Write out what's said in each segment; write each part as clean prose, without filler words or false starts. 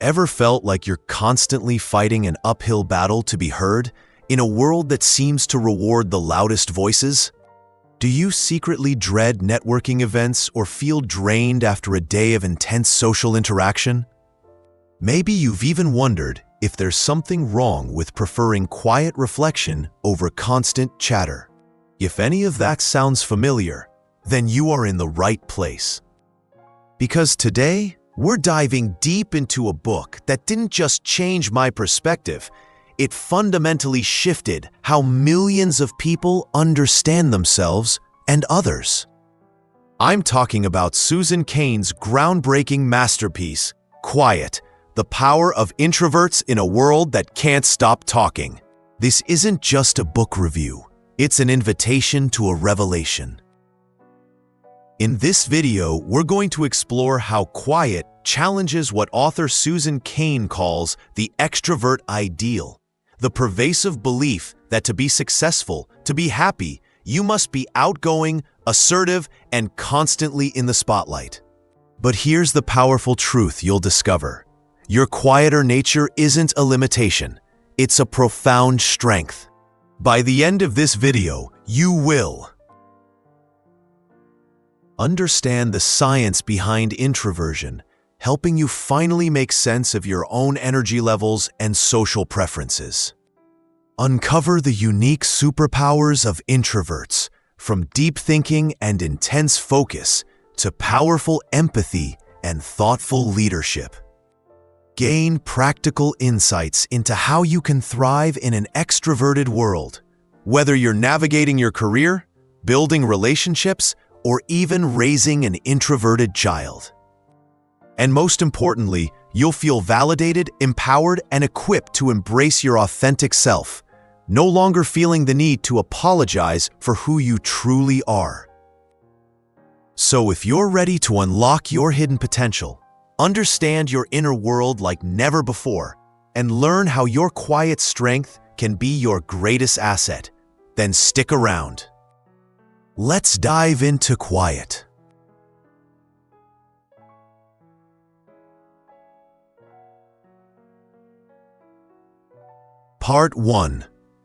Ever felt like you're constantly fighting an uphill battle to be heard in a world that seems to reward the loudest voices? Do you secretly dread networking events or feel drained after a day of intense social interaction? Maybe you've even wondered if there's something wrong with preferring quiet reflection over constant chatter. If any of that sounds familiar, then you are in the right place. Because today, we're diving deep into a book that didn't just change my perspective, it fundamentally shifted how millions of people understand themselves and others. I'm talking about Susan Cain's groundbreaking masterpiece, Quiet: The Power of Introverts in a World That Can't Stop Talking. This isn't just a book review, it's an invitation to a revelation. In this video, we're going to explore how Quiet challenges what author Susan Cain calls the extrovert ideal, the pervasive belief that to be successful, to be happy, you must be outgoing, assertive, and constantly in the spotlight. But here's the powerful truth you'll discover. Your quieter nature isn't a limitation, it's a profound strength. By the end of this video, you will understand the science behind introversion, helping you finally make sense of your own energy levels and social preferences. Uncover the unique superpowers of introverts, from deep thinking and intense focus to powerful empathy and thoughtful leadership. Gain practical insights into how you can thrive in an extroverted world, whether you're navigating your career, building relationships, or even raising an introverted child. And most importantly, you'll feel validated, empowered, and equipped to embrace your authentic self, no longer feeling the need to apologize for who you truly are. So if you're ready to unlock your hidden potential, understand your inner world like never before, and learn how your quiet strength can be your greatest asset, then stick around. Let's dive into Quiet. Part 1.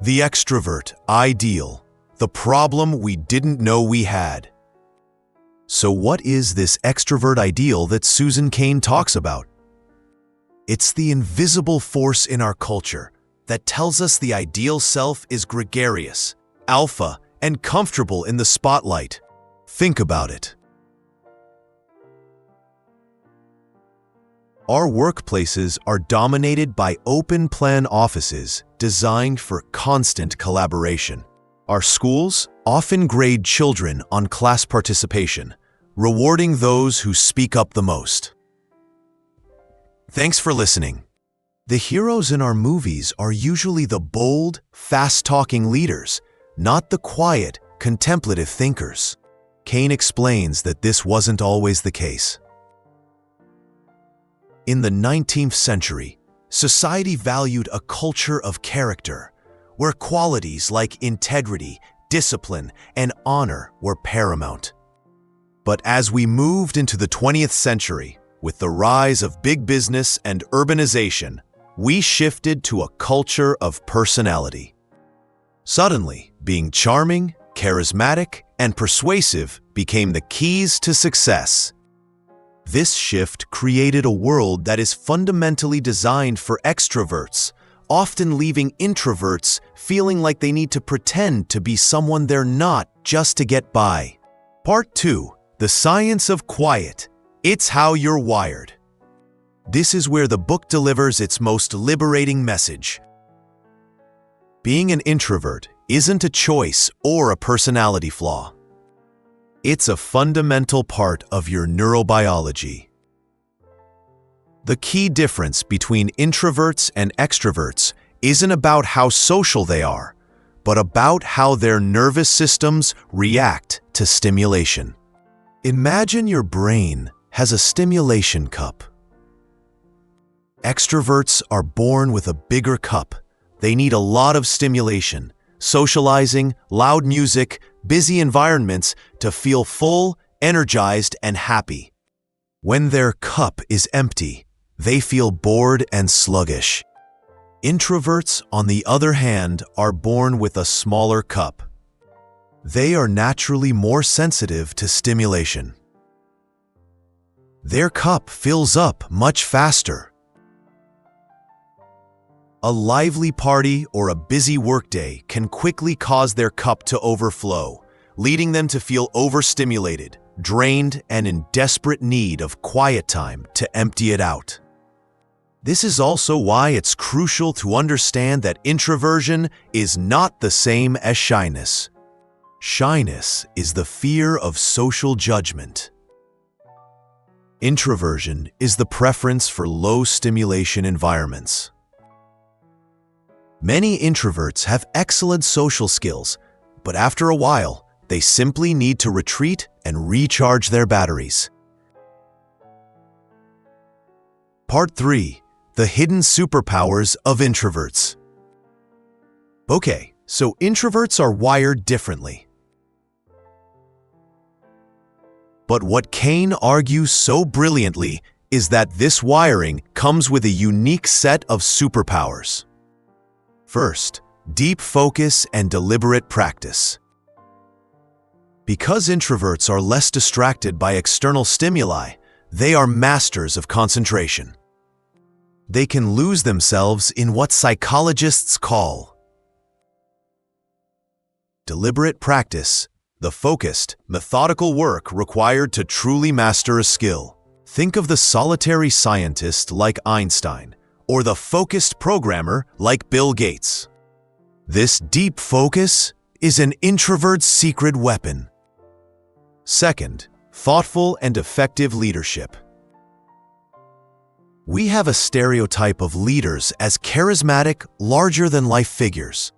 The Extrovert Ideal, the problem we didn't know we had. So what is this extrovert ideal that Susan Cain talks about? It's the invisible force in our culture that tells us the ideal self is gregarious, alpha, and comfortable in the spotlight. Think about it. Our workplaces are dominated by open-plan offices designed for constant collaboration. Our schools often grade children on class participation, rewarding those who speak up the most. Thanks for listening. The heroes in our movies are usually the bold, fast-talking leaders, not the quiet, contemplative thinkers. Cain explains that this wasn't always the case. In the 19th century, society valued a culture of character, where qualities like integrity, discipline, and honor were paramount. But as we moved into the 20th century, with the rise of big business and urbanization, we shifted to a culture of personality. Suddenly, being charming, charismatic, and persuasive became the keys to success. This shift created a world that is fundamentally designed for extroverts, often leaving introverts feeling like they need to pretend to be someone they're not just to get by. Part 2. The Science of Quiet. It's how you're wired. This is where the book delivers its most liberating message. Being an introvert isn't a choice or a personality flaw. It's a fundamental part of your neurobiology. The key difference between introverts and extroverts isn't about how social they are, but about how their nervous systems react to stimulation. Imagine your brain has a stimulation cup. Extroverts are born with a bigger cup. They need a lot of stimulation, socializing, loud music, busy environments to feel full, energized, and happy. When their cup is empty, they feel bored and sluggish. Introverts, on the other hand, are born with a smaller cup. They are naturally more sensitive to stimulation. Their cup fills up much faster. A lively party or a busy workday can quickly cause their cup to overflow, leading them to feel overstimulated, drained, and in desperate need of quiet time to empty it out. This is also why it's crucial to understand that introversion is not the same as shyness. Shyness is the fear of social judgment. Introversion is the preference for low-stimulation environments. Many introverts have excellent social skills, but after a while, they simply need to retreat and recharge their batteries. Part 3. The hidden superpowers of introverts. Okay, so introverts are wired differently. But what Cain argues so brilliantly is that this wiring comes with a unique set of superpowers. First, deep focus and deliberate practice. Because introverts are less distracted by external stimuli, they are masters of concentration. They can lose themselves in what psychologists call deliberate practice, the focused, methodical work required to truly master a skill. Think of the solitary scientist like Einstein, or the focused programmer like Bill Gates. This deep focus is an introvert's secret weapon. Second, thoughtful and effective leadership. We have a stereotype of leaders as charismatic, larger-than-life figures.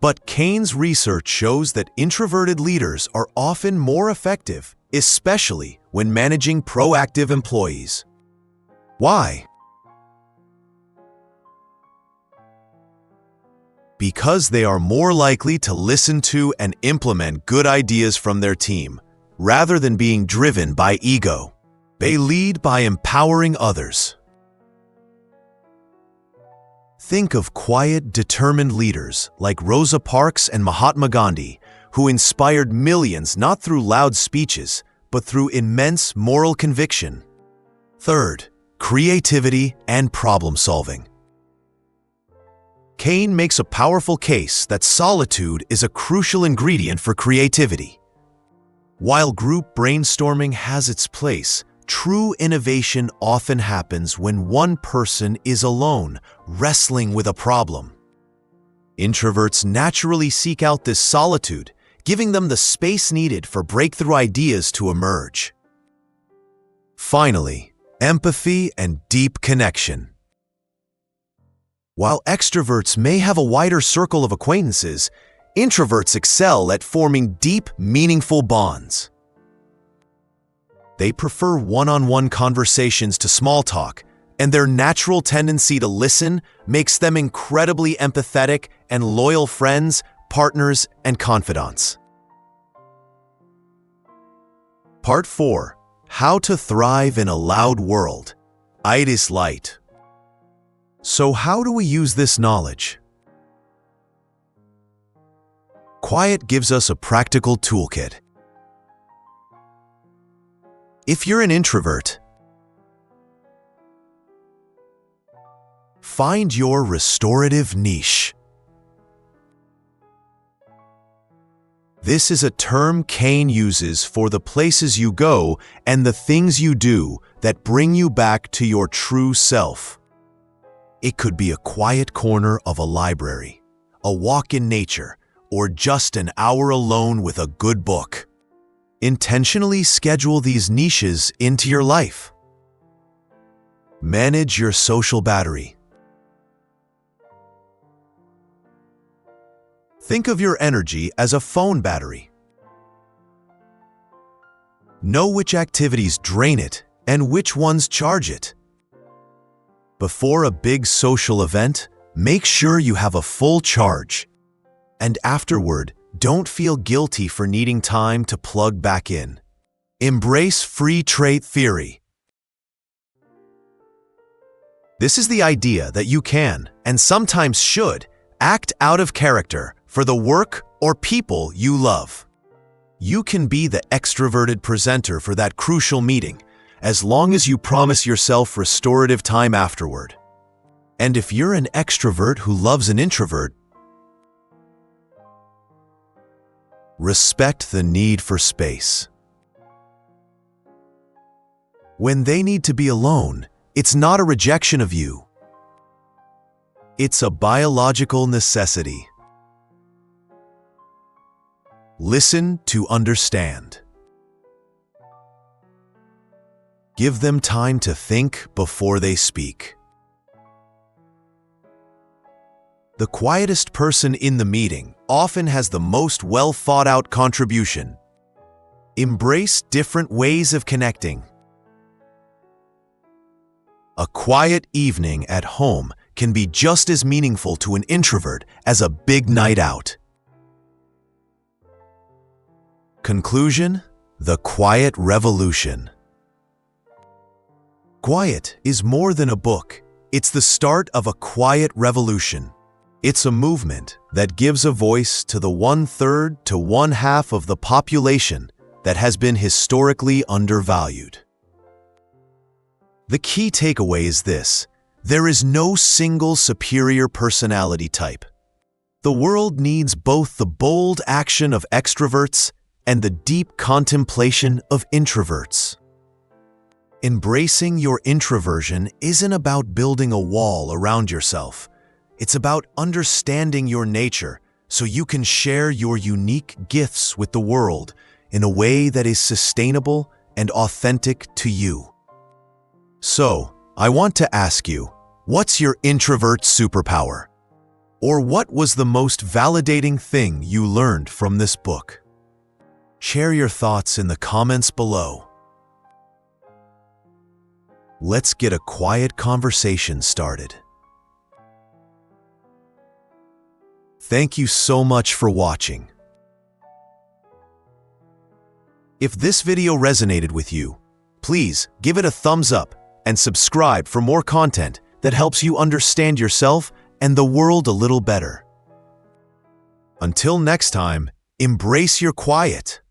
But Cain's research shows that introverted leaders are often more effective, especially when managing proactive employees. Why? Because they are more likely to listen to and implement good ideas from their team, rather than being driven by ego. They lead by empowering others. Think of quiet, determined leaders like Rosa Parks and Mahatma Gandhi, who inspired millions not through loud speeches, but through immense moral conviction. Third, creativity and problem-solving. Cain makes a powerful case that solitude is a crucial ingredient for creativity. While group brainstorming has its place, true innovation often happens when one person is alone, wrestling with a problem. Introverts naturally seek out this solitude, giving them the space needed for breakthrough ideas to emerge. Finally, empathy and deep connection. While extroverts may have a wider circle of acquaintances, introverts excel at forming deep, meaningful bonds. They prefer one-on-one conversations to small talk, and their natural tendency to listen makes them incredibly empathetic and loyal friends, partners, and confidants. Part 4. How to thrive in a loud world. It is light. So how do we use this knowledge? Quiet gives us a practical toolkit. If you're an introvert, find your restorative niche. This is a term Cain uses for the places you go and the things you do that bring you back to your true self. It could be a quiet corner of a library, a walk in nature, or just an hour alone with a good book. Intentionally schedule these niches into your life. Manage your social battery. Think of your energy as a phone battery. Know which activities drain it and which ones charge it. Before a big social event, make sure you have a full charge. And afterward, don't feel guilty for needing time to plug back in. Embrace free trait theory. This is the idea that you can, and sometimes should, act out of character for the work or people you love. You can be the extroverted presenter for that crucial meeting, as long as you promise yourself restorative time afterward. And if you're an extrovert who loves an introvert, respect the need for space. When they need to be alone, it's not a rejection of you. It's a biological necessity. Listen to understand. Give them time to think before they speak. The quietest person in the meeting often has the most well-thought-out contribution. Embrace different ways of connecting. A quiet evening at home can be just as meaningful to an introvert as a big night out. Conclusion: the quiet revolution. Quiet is more than a book. It's the start of a quiet revolution. It's a movement that gives a voice to the 1/3 to 1/2 of the population that has been historically undervalued. The key takeaway is this: there is no single superior personality type. The world needs both the bold action of extroverts and the deep contemplation of introverts. Embracing your introversion isn't about building a wall around yourself. It's about understanding your nature so you can share your unique gifts with the world in a way that is sustainable and authentic to you. So, I want to ask you, what's your introvert superpower? Or what was the most validating thing you learned from this book? Share your thoughts in the comments below. Let's get a quiet conversation started. Thank you so much for watching. If this video resonated with you, please give it a thumbs up and subscribe for more content that helps you understand yourself and the world a little better. Until next time, embrace your quiet.